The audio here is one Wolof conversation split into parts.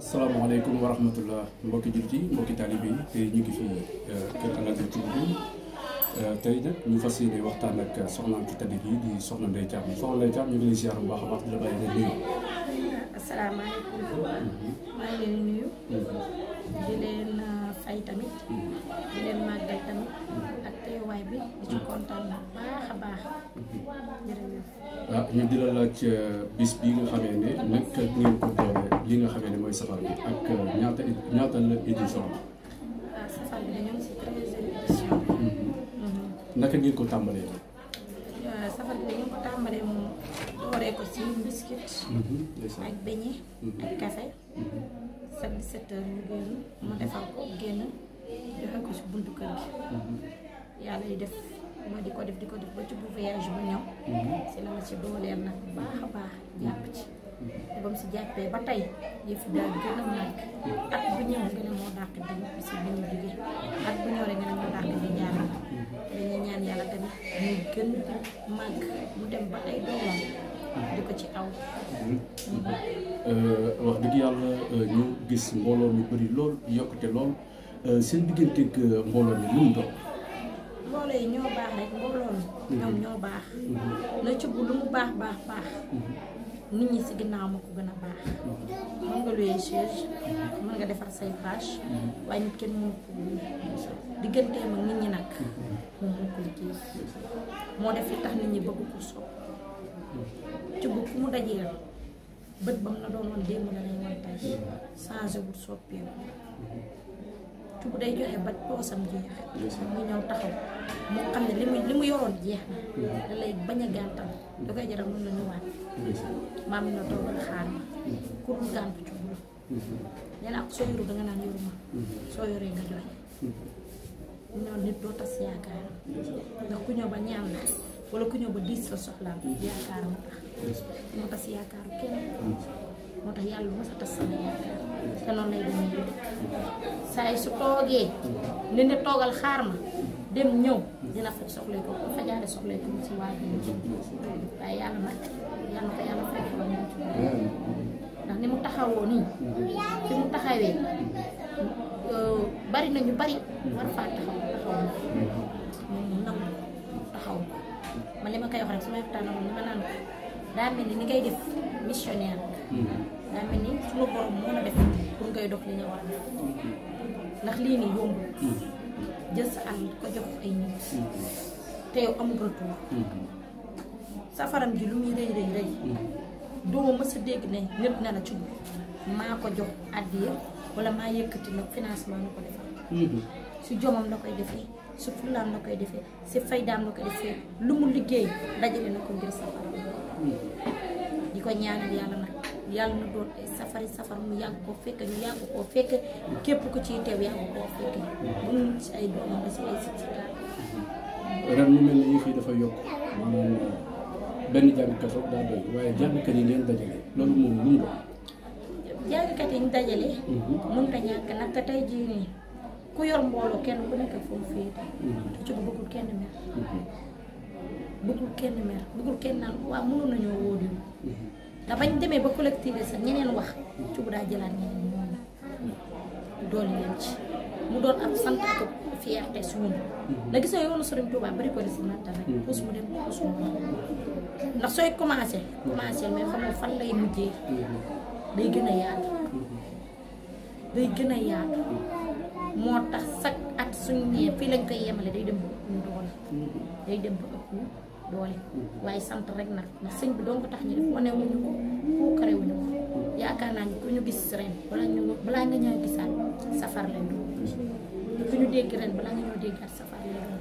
asalaamaaleykum wa rahmatullah mbokki jullit yi mbokki taalibe yi tey ñu ngi fi kër Al-Azhar Thioub tey nag ñu fas yéene waxtaan ak soxnaam ci tëdd gi di soxna Ndeye Thiam soxna Ndeye Thiam ñu ngi lay ziar bu baax a baax di la bàyyi nga nuyu. asalaamaaleykum. maa ngi leen di nuyu. di leen fay tamit. di leen màggal tamit. ak teewaay bi di ci kontaan bu baax a baax. jërëjëf. ñu di la laaj bis bi nga xamee ne naka ngeen ko doole li nga xamee ne mooy safar bi ak ñaata la édition la. safar bi dañoo ngi si 13e édition. naka ngeen ko tàmbalee. safar bi dañoo ko tàmbalee mu dooree ko si biscuit. ak beñe. ak café. chaque 17 heures ñu génn mu defal ko génn joxe ko si buntu kër gi. yàlla yi def ma di ko def ba ci bu voyage bu ñëw. si la ma si dooleel nag bu baax a baax jàpp ci. te ba mu si jàppee ba tey yëf daal gën a màgg. at bu ñëw nga ne moo dàq di si bi ñu jógee at bu ñëw rek nga ne moo dàq di jaar dañuy ñaan yàlla tamit ñu gën màgg mu dem ba ay doomam di ko ci aw. wax dëgg yàlla ñu gis mbooloo mi bëri lool yokkute lool seen digganteeg mbooloo mi lu mu doon. mbooloo yi ñoo baax rek mbooloo mi ñoom ñoo baax. na ci bu lu mu baax nit ñi si ginnaaw ma ko gën a baax. mën nga luye siège mën nga defar say page waaye nit kenn mënu ko digganteem ak nit ñi nag moom moo ko liggéey moo def li tax nit ñi bëgg ko sopp ci bu fu mu dajee bët ba mu la doon woon démb la lay wan tey changé wul soppeeku ci bu day joxe ba poosam jeex mu ñëw taxaw moo xam ne li mu yoroon jeex na da lay bañ a gàntal da koy jaral mën la ñëwaat maam na toogal xaar ma ku dul gàntu ci bul nee naa ko soo yoru da nga naan yoru ma soo yoree nga joxe ñoom nit doo tas yaakaar ndax ku ñëw ba ñaan la wala ku ñëw ba diis la soxlaam yaakaar moo tax moo tas yaakaaru kenn moo tax yàlla mos a tas sama yaakaar te noonu lay demee saa yi su toogee li ne toogal xaar ma dem ñëw dina faj soxla ko bu fajaale soxla ko ci waa bi waaye yàlla nag yàlla ko yàlla fekk ba moom ndax ni mu taxawoo nii fi mu taxawee bari nañu bari war faa taxaw moom mu nangu taxaw man li ma koy wax rek su may waxtaan moom li ma naan daa mel ni ngay def missionnaire daa mel ni suñu borom moo la def pour ngay dox li nga war a def ndax lii nii yombul jël sa àll ko jox ay nit te yow amul retour safaram ji lu muy rëy doo mës a dégg ne nit na la ci maa ko jox addiya wala maa yëkkati nag financement na ko defal si jomam la koy defee si fullaam la koy defee si faydaam la koy defee lu mu liggéey dajale na ko ngir safaram di ko ñaanal yàlla nag yàlla na doon ay safar mu yàgg koo fekk ñu yàgg koo fekk képp ku ciy teew yàgg koo fekk bu mu si ay doomam ba si ay sit ren mu mel ne yëf yi dafa yokk maanaam benn jàngkat rek daa doy waaye jàngkat yi ngeen dajale loolu moom lu mu doon. jàngkat yi ñu dajale mënut a ñàkk nag te tey jii nii ku yor mbooloo kenn ku nekk foofu féete te ci ko bëggul kenn mer bëggul kenn naan waaw mënoon nañoo woo diw ndax bañ demee ba collecté sax ñeneen wax ci bu daa jëlaat ñeneen ñoom doon leen ci mu doon ab sant ak fierté suñu na gis nga yoonu Sëriñ Tuubaa bari ko si nanta rek puus mu dem puus mu ndax sooy commencé mais xamoo fan lay mujjee day gën a yaatu moo tax chaque at suñu nee fii lañ koy yemale day dem ba ëpp doole waaye sant rek nag ndax sëñ bi doon ko tax ñu def wane wuñu ko puukare wuñu ko yaakaar naa ni ku ñu gis ren balaa nga ñëw gisaat safar lañ doon ku ñu dégg ren balaa nga ñëw déggaat safar lañ doon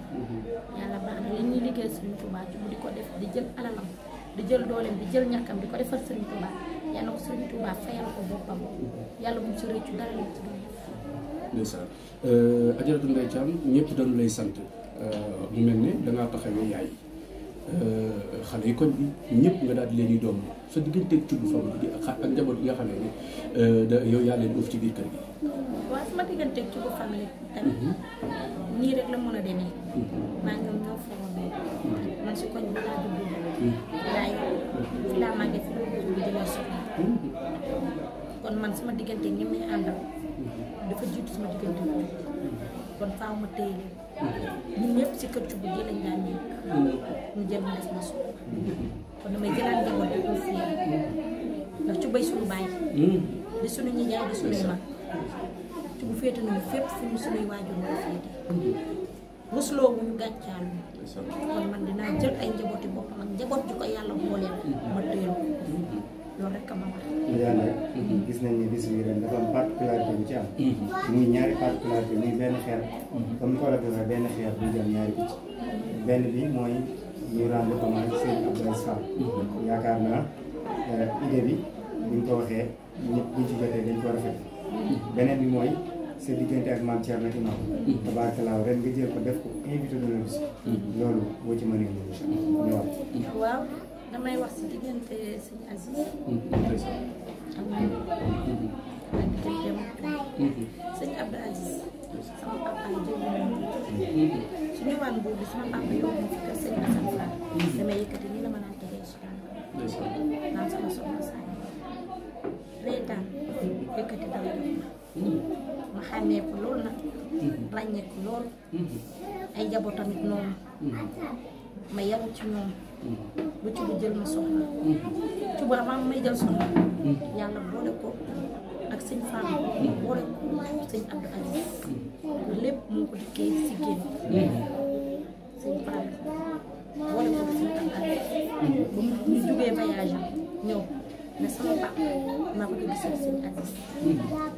yàlla baax na li ñuy liggéey Sëriñ Tuubaa ci mu di ko def di jël alalam di jël dooleem di jël ñàkkam di ko defal Sëriñ Tuubaa yàlla na ko Sëriñ Tuubaa fayal ko boppam yàlla bu mu ci rëccu dara lañ ci doon def. ndeysaan Adjaratou Ndeye Thiam ñëpp dañu lay sant mu mel ne dangaa taxawee yaay xale yi koñ bi ñëpp nga daal di leen di doom sa digganteeg tudd famille bi ak njaboot bi nga xam ne yow yaa leen uuf ci biir kër gi. waaw sama digganteeg tudd famille tamit nii rek la mën a demee maa ngi ñoo foog man si koñ bi laa juddoo laa màggee fi la jëlee soxna kon man sama diggante ñi may àndal dafa jiitu sama diggante kon faaw ma téye leen ñun ñëpp si kër Cubb gi lañ daan nekk ñu jël ma def ma suuf kon damay jëlaat njaboot di ko fii ndax Cubbay suñu baay di suñu nijaay di suñuy mag Cubb féete nañu fépp fu ñu suñuy waajur moo féete rusloo bu ñu gàccaalu kon man dinaa jël ay njabooti boppam ak njaboot ju ko yàlla booleel ma téyel ko loolu rek ma war yàlla gis nañ ne bis bi ren dafa am particularité bu ci am muy ñaari particularité muy benn xeer comme ni ko la defee benn xeer bu jël ñaari picc benn bi mooy ñu rendre hommage Serigne Abdoulaye Fall yaakaar naa idée bi buñ ko waxee ñëpp buñ ci jotee dañ ko rafet beneen bi mooy sa diggante ak Mame Thierno Imam tabaarkalaa ren nga jël ko def ko invité de la bis loolu boo ci mënee ñëwaat waaw damay wax si diggante sëñ Aziz ak man ak digganteem sëñ Abdou Aziz sama papa jël su ñëwaan boobu sama papa yow ma fi kër sëñ Assane Fall damay yëkkati nii la ma naan tegee si naan sama soxna saa reetaan yëkkati dara ma xàmmee ko loolu nag ràññee ko loolu ay njaboot tamit noonu ma yaru ci ñoom bu ci bu jël ma soxna ci bu avant may jël soxna yàlla boole ko ak sëñ Fall boole ko sëñ Abdou Aziz lépp moo ko dikkee si génn sëñ Fall boole ko sëñ Abdou Aziz ba ñu jógee voyage am ñëw ne sama papa maa ko gisal sëñ Aziz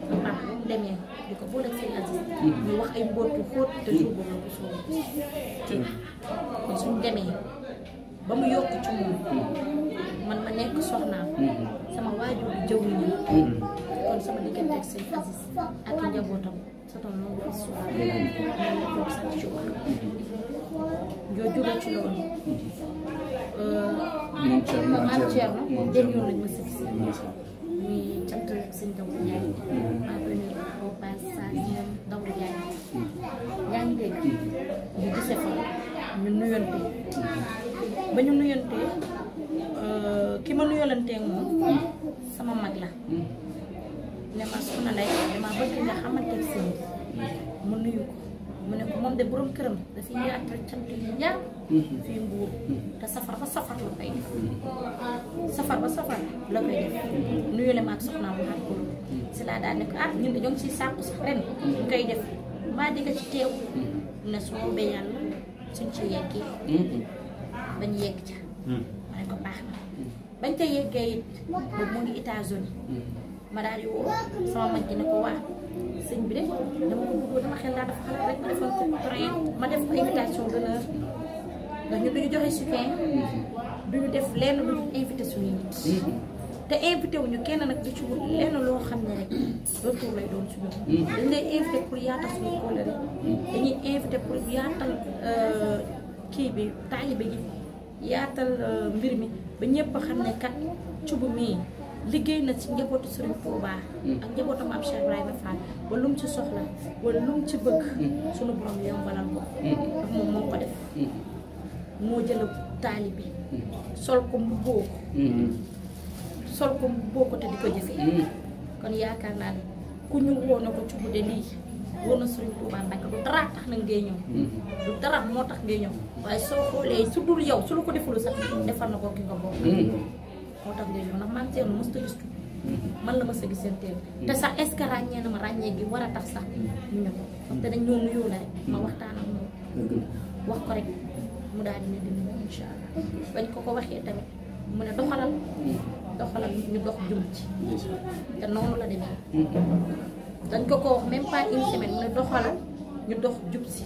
sama papa bu mu demee di ko boole sëñ Aziz ñu wax ay mbóot yu xóot te jour boobu la ko sóor kon suñu demee ba mu yokk ci moom man ma nekk soxnaam sama waajur bi jëw ñu kon sama diggante ak sëñ Aziz ak njabootam sa tool noonu la histoire noonu la ko sant ci wax joo jóge ci loolu Mame Thierno dem yoon lañ ma si gis ñuy cant sëñ Dawda Ndiaye maa ngi leen di au passage ñoom Dawda Ndiaye yaa ngi dégg ñu gisee fa ñu nuyonte ba ñu nuyantee ki ma nuyalantee moom sama mag la ne ma soxna Ndeye dama bëgg nga xamante ne sëñ mu nuyu ko mu ne ko moom de borom këram dafay yaatal cant yu ñaar fii Mbuur te safar ba safar la koy def safar ba safar la koy def nuyu le ma ak soxnaam mu xat ko si laa daal ne ko ah ñun de ñoo ngi siy sàkku sax ren ñu koy def mbaa di nga ci teew mu ne su boobee yàlla suñ ci yeggee bañ yegg ca ma ne ko baax na bañ ca yeggee it boobu mu ngi États-Unis ma daal di woo sama mag ji ne ko waa sëñ bi de dama ko bëggoon dama xel laa dafa xalaat rek ma defoon ko train ma def ko invitation d'honneur ndax ñun duñu joxe soutien duñu def lenn lu invité suñu nit te invité wuñu kenn nag di ci wut lenn loo xam ne rek retour lay doon suñu dañ lay invité pour yaatal suñu kóllëre dañuy invité pour yaatal kii bi taalibe gi yaatal mbir mi ba ñëpp xam ne kat Cubb mii liggéey na ci njabootu Serigne Touba ak njabootu Mame Cheikh Ibrahima Fall ba lu mu ci soxla wala lu mu ci bëgg sunu borom yombalal ko ndax moom moo ko def moo jël taalibe sol ko mu boo ko te di ko jëfee kon yaakaar naa ne ku ñu woo na ko Cubb de lii woo na Serigne Touba Mbacke du dara tax na ngay ñëw du dara moo tax ngay ñëw waaye soo xoolee su dul yow su la ko defulu sax defal na ko ki nga bokk moo tax ngay ñëw ndax Mame Thierno mosut a gis Cubb man la mos a gis seen teel te sax est-ce que ràññee na ma ràññee gi war a tax sax ñu ne ko te dañ ñoo nuyoo la rek ma waxtaan ak moom wax ko rek mu daal di ne dina ñëw incha allah bañ ko waxee tamit mu ne doxalal ñu dox jëm ci te noonu la demee dañ ko wax même pas une semaine mu ne doxalal ñu dox jub si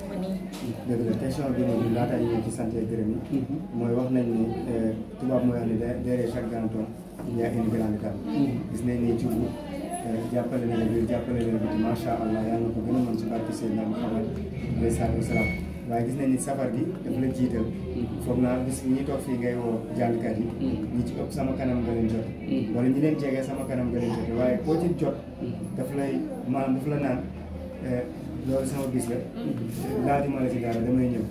ba nii. dëgg la question bi moom laataa ñu ci sant gërëm yi mooy wax nañ ni tubaab mooy wax ne derrière chaque grand homme il y a une grande dame. gis nañ ni Cubb jàppale na la biir jàppale na la biti macha allah yàlla na ko gën a mën si barke Seydina Muhammad alayhi salaatu wa salaam waaye gis nañ ni safar gi dafa la jiital foog naa bis ñi toog fii ngay woo jàngkat yi ñi ci ëpp sama kanam nga leen jot wala ñi leen jege sama kanam nga leen jot waaye koo ci jot daf lay maanaam daf la naan loolu sama bis la laajuma la ci dara damay ñëw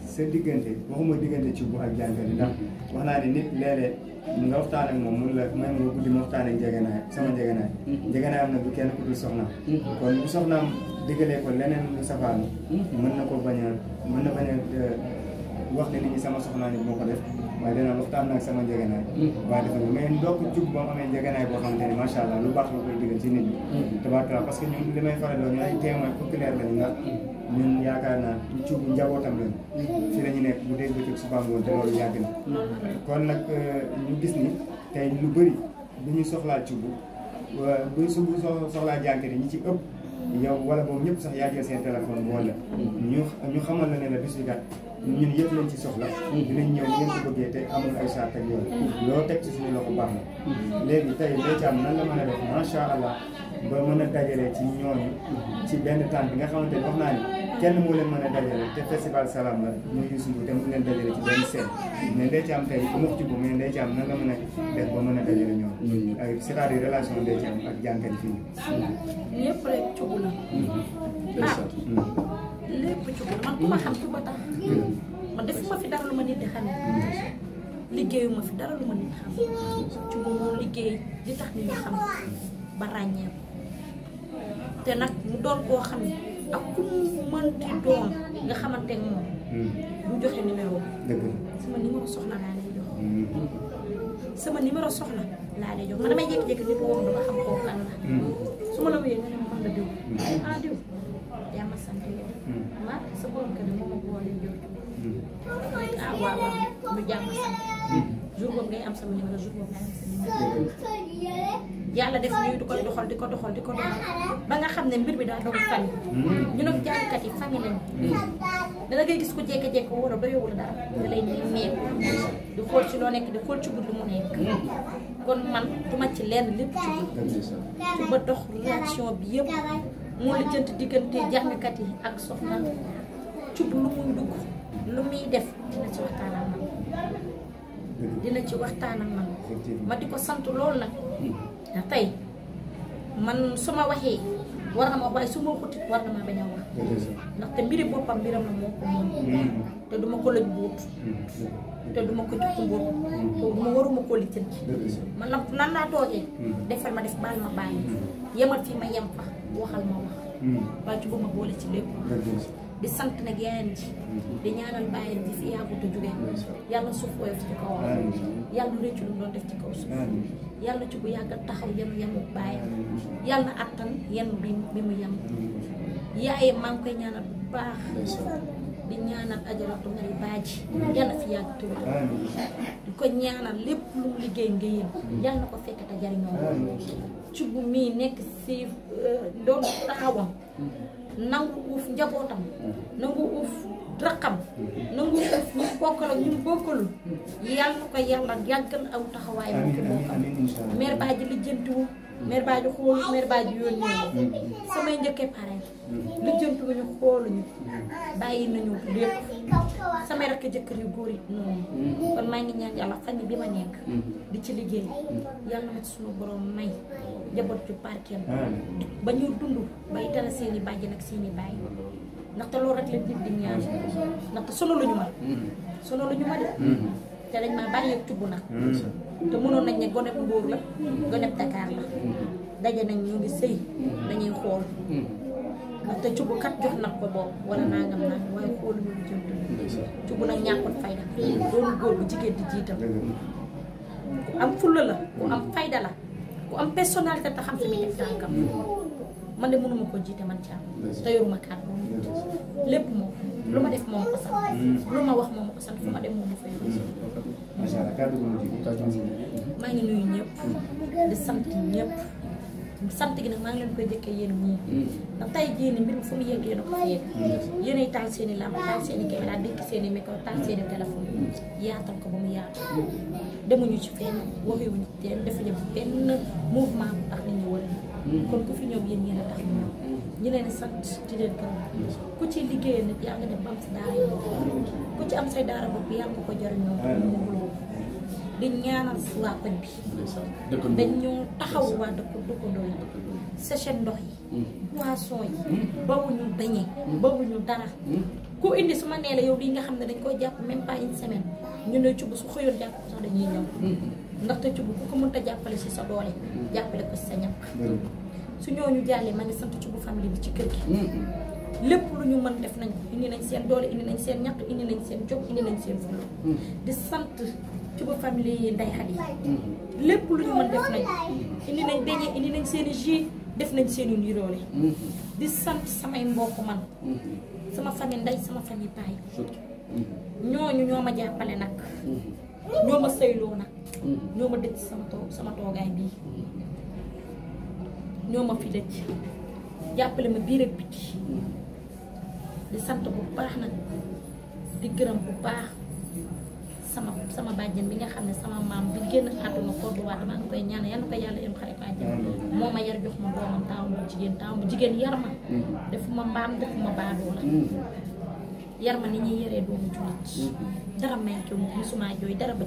sa diggante waxuma diggante Cubb ak jàngkat yi ndax wax naa ne nit léeg-léeg nga waxtaan ak moom mun la même nga guddi ma waxtaan ak njëgënaay sama njëgënaay. njëgënaay am na du kenn ku dul soxnaam. kon bu soxnaam diggalee ko leneen lu safaanu. mën na bañ a wax ne nit ñi sama soxnaa ni moo ko def waaye dina waxtaan ak sama njëgënaay. waaye dafa ne mais ndokk jub boo amee njëgënaay boo xamante ni macha allah lu baax la koy digal ci nit ñi. tabaarkalla parce que ñun li may faral di ay témoin populaire lañu ndax ñun yaakaar naa cub njabootam lañu. fi la ñu nekk bu dee bëccëg suba ngoon te loolu yàgg na. kon nag ñu gis ni tey lu bëri bu ñu soxlaa cub bu ñu soxlaa jànkat yi ñi ci ëpp yow wala boobu ñëpp sax yaa jël seen téléphone bi wala ñu xamal la ne la bis bi kat ñun yëpp lañ ci soxla. dinañ ñëw ngeen ko bëggee te amul ay charte ak yoon. loo teg ci suñu loxo baax na. léegi tey Ndeye Thiam nan la mën a def macha allah ba mën a dajale ci ñooñu ci benn temps bi nga xamante ni wax naa ni kenn moo leen mën a dajale te festival Salam la muy Youssou Ndour te mu leen dajale ci benn scène mais Ndeye Thiam tey bu ma ci boobu mais Ndeye Thiam nan la mën a def ba mën a dajale ñooñu. ak c'est-à-dire relation Ndeye Thiam ak jànkat yi fii. ñëpp rek cubu la. lépp cubu la man ku ma xam cuba tax. man defuma fi dara lu ma nit di xamee. liggéeyuma fi dara lu ma nit xam. cubu moom liggéey di tax nit ñi xam ba ràññee te nag mu doon koo xam ne ak ku mu mënti doon nga xamante ne moom. du joxe numéro. dëgg la sama numéro soxna laa lay jox. sama numéro soxna laa lay jox man damay jékki-jékki nit woo dama xam koo kan la. su ma la wéyee nga ne ma la diw. ah diw yaa ma sant yow. maa sa borom kër moom ak boole jox. ah waaw waaw ñu jàmm sant. jour boobu ngay am sama numéro jour boobu ngay am sama numéro. yàlla def ñuy di ko doxal ba nga xam ne mbir bi daa doon famille. ñu nag jàngkat yi famille lañu. dana ngay gis ko jékki-jékki wala ba yowul dara da lay nemmeeku di xool ci loo nekk di xool ci guddi mu nekk. kon man duma ci lenn lépp ci guddi. ci ba dox réaction bi yëpp moo la jënt diggante jàngkat yi ak soxna cub lu muy dugg lu muy def dina ci waxtaan ak man. dina ci waxtaan ak man ma di ko sant loolu nag ndax tey man su ma waxee war na ma wax waaye su ma xutit war na ma bañ a wax ndaxte mbiri boppam mbiram la moo ko moom te duma ko lëj buut te duma ko jukk mbuut te duma waruma koo lijjanti man nag nan laa toogee defal ma def baal ma bàyyi yemal fii ma yem fa waxal ma wax waaye ci bu ma boole ci lépp di sant nag yaayam ji di ñaanal bàyyam ji fi yàggut a jóge yàlla suuf woyof ci kawam yàlla réccu lu mu doon def ci kaw suuf yàlla ci bu yàggal taxaw yenu bàyyam yàlla na attan yenn bi mu yem yaayam maa ngi koy ñaanal bu baax di ñaanal ajaratu Mari Baaji yàlla fi yàgg tuuti di ko ñaanal lépp lu mu liggéey nga yéen yàlla na ko fekk te jariñoo ci bu mii nekk si doon taxawam nangu uuf njabootam nangu uuf raqam nangu uuf ñu bokkal ak ñu bokkalul yàlla na ko yàlla yàggal aw taxawaay moo ko bokkal mère Badji lijjantiwu mère Badji xoolu mère Badji yónnee samay njëkkee pare lijjantiwuñu xooluñu bàyyi nañu lépp samay rakk jëkkër yu góor yi noonu kon maa ngi ñaan yàlla fan bi ma nekk di ci liggéey yàlla ma ci sunu borom may njaboot ju barkeel ba ñu dund bay tere seeni bàjjen ak seeni baay ndaxte loolu rek la nit di ñaan ndaxte sonaluñu ma de te dañ maa bàyyi ak tubb nag te mënoon nañ ne gone bu Mbuur la gone bu Dakar la daje nañ ñu ngi sëy dañuy xool ndaxte cubb kat jox nag ko boobu wala nangam waaye xoolu ñu jëm cubb nag ñàkkul fayda doonu góor bu jigéen di jiital ku am fulla la ku am fayda la ku am personnalité te xam fi muy def tànkam man de mënuma ko jiite man ci am te yoruma kàddu lépp moom lu ma def moom ko sant lu ma wax moom ko sant fu ma dem moom ma fay macha allah kàddu maa ngi nuyu ñëpp di sant ñëpp sant gi nag maa ngi leen koy jëkkee yéen ñii ndax tey jii ni mbir mi fu mu yegg yéen a ko fi yegg yéenay taal seen i lamp taal seen i caméra dékk seen i micro taal seen i téléphone yaatal ko ba mu yaatu demuñu ci fenn waxewuñu ci fenn defuñu benn mouvement bu tax nit ñi wala kon ku fi ñëw yéen yéen a tax ñu leen sant di leen gërëm ku ci liggéeyee nit yaa nga dem ba am si daara yi ku ci am say daara bopp yaa nga ko jariñoo di ñaanal waa koñ bi dañ ñoo taxaw waa dëkkandoo yi sachet ndox yi boisson yi bawuñu bañe bawuñu dara ku indi su ma nee la yow lii nga xam ne dañ koy jàpp même pas une semaine ñu ne ci bu su xëyoon jàpp sax dañuy ñëw ndaxte ci bu ku ko mënta jàppale si sa doole jàppale ko si sa ñàkk su ñooñu jàllee maa ngi sant ci bu famille bi ci kër gi lépp lu ñu mën def nañ ko indi nañ seen doole indi nañ seen ñàkk indi nañ seen jom indi nañ seen fulla di sant ci bu famille yi Ndeye Khady lépp lu ñu mën def nañ indi nañ beñe indi nañ seen i jus def nañ seen i niroole di sant samay mbokk man sama famille ndey sama famille baay ñooñu ñoo ma jàppale nag ñoo ma sëyloo nag ñoo ma dëcc sama toogaay bii ñoo ma fi dëcc jàppale ma biir ak biti di sant bu baax nag di gërëm bu baax sama bàjjen bi nga xam ne sama maam bi génn àdduna Kodou Wade maa ngi koy ñaan yal na ko yàlla yëm xarit àjjana moo ma yar jox ma doomam taawu bu jigéen yar ma defuma mbaam defuma baadoo la yar ma ni ñuy yaree doomu jullit dara may ko musuma jooy dara ba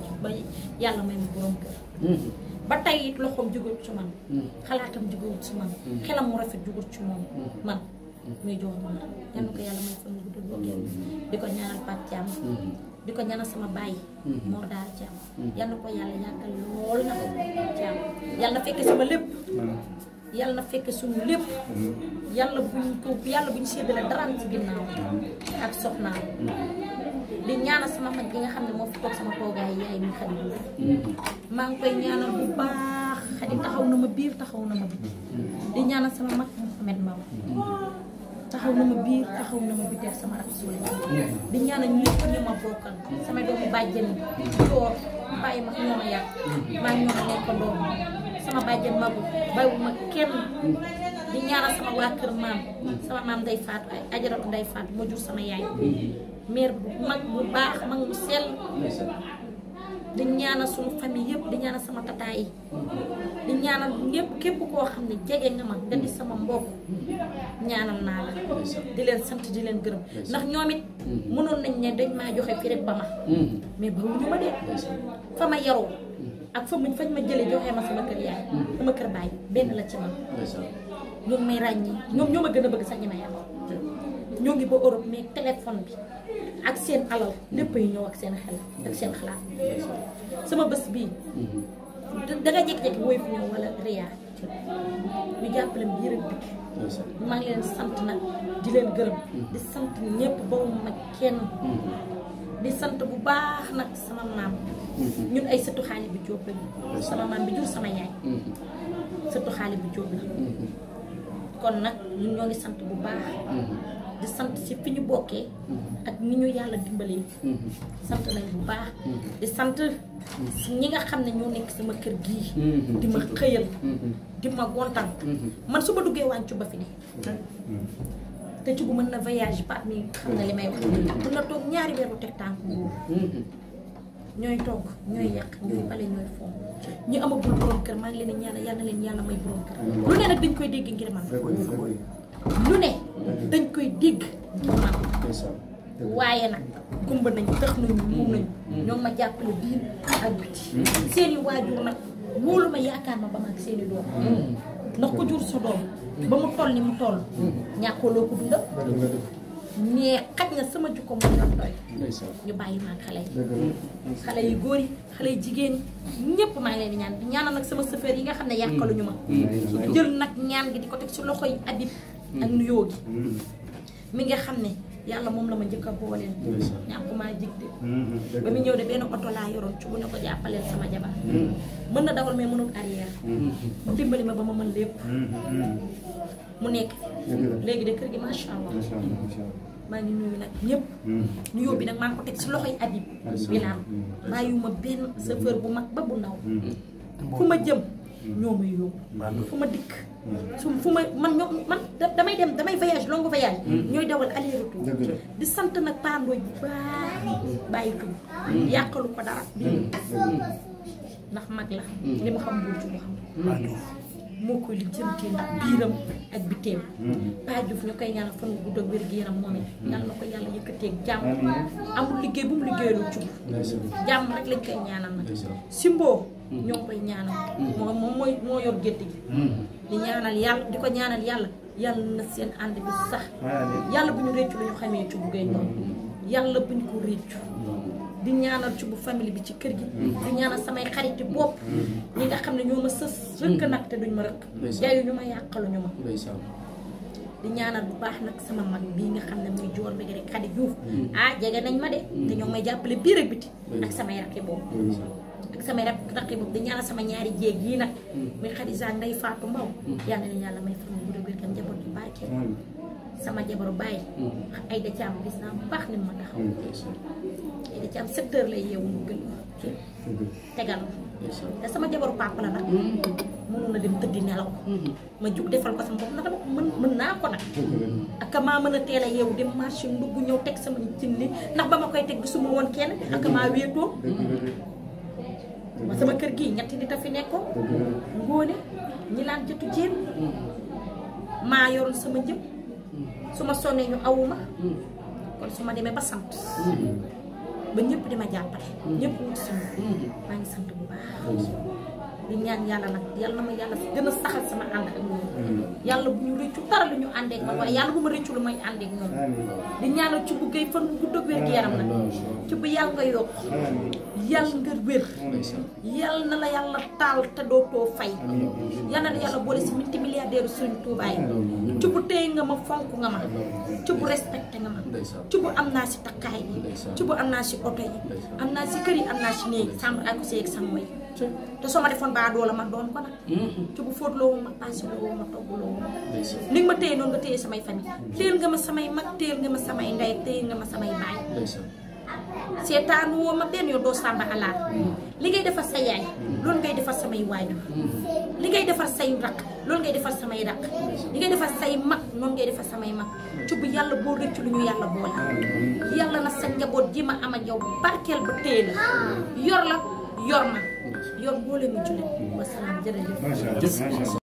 yàlla may ma borom kër ba tey it loxoom jógut ci man xalaatam jógut ci man xelam mu rafet jógut ci moom man muy jox ma yal na ko yàlla may fan gudd bokkee di ko ñaanal Pape Thiam di ko ñaanal sama baay Mor Daara Thiam yal na ko yàlla yàggal lool na ko Thiam yàlla na fekke sama lépp yàlla na fekke suñu lépp yàlla buñ séddale dara ci ginnaaw ak soxnaam di ñaanal sama mag gi nga xam ne moo fi toog sama toogaay yaay mi Khady maa ngi koy ñaanal bu baax Khady taxaw na ma biir taxaw na ma biti di ñaanal sama mag Mouhamed Mbaw taxaw na ma biir taxaw na ma biteeg sama rak suule di ñaanal ñëpp ñu ma bokkal samay doomu bàjjen joor bàyyi ma ñoo ma yàgg maa ngi ñoo ma nekk doom sama bàjjen magu bàyyiwuma kenn di ñaanal sama waa kër maam sama maam Ndeye Fatou ay ajaratu Ndeye Fatou moo jur sama yaay mère bu mag bu baax mag bu sell di ñaanal suñu famille yëpp di ñaanal sama tata yi di ñaanal ñëpp képp koo xam ne jege nga ma nga di sama mbokk ñaanal naa la di leen sant di leen gërëm ndax ñoom it mënoon nañ ne dañ maa joxe fii rek ba ma mais ba wuñu ma dee fa ma yaroo ak fañ ma jële joxee ma sama kër yaay sama kër baay benn la ci man ñoom may ràññi ñoom ñoo ma gën a bëgg sax ñi ma yàlla ñoo ngi ba Europe mais téléphone bi ak seen alal lépp yi ñëw ak seen xel ak seen xalaat sama bés bii danga jékki-jékki woy fu ñëw wala Ria ñu jàppale biir ak biti maa ngi leen sant nag di leen gërëm di sant ñëpp boobu ma kenn di sant bu baax nag sama maam ñun ay sëtu xaali bi Jóob lañu sama maam bi jur sama yaay sëtu xaali bi Jóob la kon nag ñun ñoo ngi sant bu baax di sant si fi ñu bokkee ak ni ñu yàlla dimbalee sant nañ bu baax di sant ñi nga xam ne ñoo nekk sama kër gii di ma xëyal di ma gontal man su ma duggee wàncu ba fi ne te ci bu mën na voyage Pape mi xam na li may wax mën na toog ñaari weeru teg tànk nguur ñooy togg ñooy yàq ñooy bale ñooy foom ñu amagul borom kër maa ngi leen ñaanal yal na leen yàlla may borom kër lu ne nag dañ koy dégg ngir man lu ne dañ koy dégg ngir man waaye nag gumba nañ tax nañu moom nañu ñoo ma jàppale biir ak biti seeni waajur nag wóolu ma yaakaar ma ba ma ak seeni doom ndax ko jur sa doom ba mu toll ni mu toll ñàkkoo loo ko dundal mais xaj na sama jukko moo doon doy ñu bàyyi ma ak xale yu góor yi xale yu jigéen ñi ñëpp maa ngi leen di ñaan di ñaanal nag sama chauffeur yi nga xam ne yàqaluñu ma jël nag ñaan gi di ko teg si loxo yi Habib ak nuyoo gi mi nga xam ne yàlla moom la ma njëkk a booleel ñàkk maa jig de ba mu ñëw de benn oto laa yoroon ci bu ne ko jàppaleel sama jabar mën na dawal mais mënul arrière mu dimbali ma ba ma mën lépp mu nekk léegi de kër gi macha allah maa ngi nuyu nag ñëpp nuyoo bi nag maa ngi ko teg si loxoy Habib Bilam bàyyiwuma benn chauffeur bu mag ba bu ndaw fu ma jëm ñoo may yóbbu fu ma dikk fu ma man damay voyage longue voyage ñooy dawal aller retour di sant nag pandooy bu baax bàyyi ko yàqalu ko dara ndax mag la li ma xam bul ci mu xam moo koy li jëmtee ndax biiram ak biteem Pa Diouf ñu koy ñaanal fan gudd ak wér gi yaram moom it yàlla na ko yàlla yëkkateeg jàmm amul liggéey bu mu liggéeyaloo cub jàmm rek lañ koy ñaanal nag Simbo ñoo ngi koy ñaanal moom moo yor gétt gi di ñaanal yàlla di ko ñaanal yàlla na seen ànd bi sax yàlla bu ñu réccu lu ñu xamee cub gay noonu yàlla bu ñu ko réccu di ñaanal ci bu famille bi ci kër gi di ñaanal samay xariti bopp ñi nga xam ne ñoo ma sës rëkk nag te duñ ma rëkk jayu ñu ma yàqaluñu ma di ñaanal bu baax nag sama mag bii nga xam ne muy joor bi rek Xadi Juuf jege nañ ma de te ñoo may jàppale biir ak biti ak samay rakki boobu ak samay rakki boobu di ñaanal sama ñaari jéeg yii nag muy Xadija Ndey Faatu Mbaw yàlla na yàlla may fan bu dëgër kan njaboot yu barke sama jabaru bàyyi ay da caam gis naa bu baax ni ma taxaw ay da caam 7 heures lay yeewu mu gën tegal te sama jabaru papa la nag mënoon na dem tëddi nelaw ma jug defal ko sama bopp nag dama mën naa ko nag ak maa mën a teel a yeewu dem marché ndugg ñëw teg sama cin li ndax ba ma koy teg gisuma woon kenn ak maa wéetoo ma sama kër gii ñetti nit a fi nekkoon ngóone ñi laan jëtu jéem maa yoroon sama njëb su ma sonnee ñu awuma kon su ma demee ba sant ba ñëpp di ma jàppale ñëpp wut sama maa ngi sant bu baax di ñaan yàlla nag yàlla na ma yàlla gën a saxal sama ànd ak ñoom yàlla bu ñu rëccu dara lu ñu àndeek ma waaye yàlla bu ma rëccu lu may àndeek ñoom di ñaanal ci bu gay fan bu gudd ak wér gi yaram nag ci bu yàlla nga yokk yàlla nga wér yàlla na la yàlla taal te dootoo fay yàlla na yàlla boole si multimilliardaire Sëriñ Tuubaa yi ci bu téye nga ma fonk nga ma ci bu respecté nga ma ci bu am naa si takkaay bi ci bu am naa si oto yi am naa si kër yi am naa si néeg chambre à coucher ak sama way te soo ma defoon baa doola ma doon ko nag ci bu fóot loo ma paase loo ma togg loo ni nga ma téye noonu nga téye samay famille téyel nga ma samay mag téyel nga ma samay ndey téyel nga ma samay baay seetaan woo ma benn yoon doo sàmba alaar li ngay defar sa yaay loolu ngay defar samay waajur li ngay defar say rakk loolu ngay defar samay rakk li ngay defar say mag noonu ngay defar samay mag ci bu yàlla boo rëccu lu ñu yàlla boole yàlla na sa njaboot ji ma am ak yow barkeel ba téye la yor ma yor mboole mu jullit wasalaam jërëjëf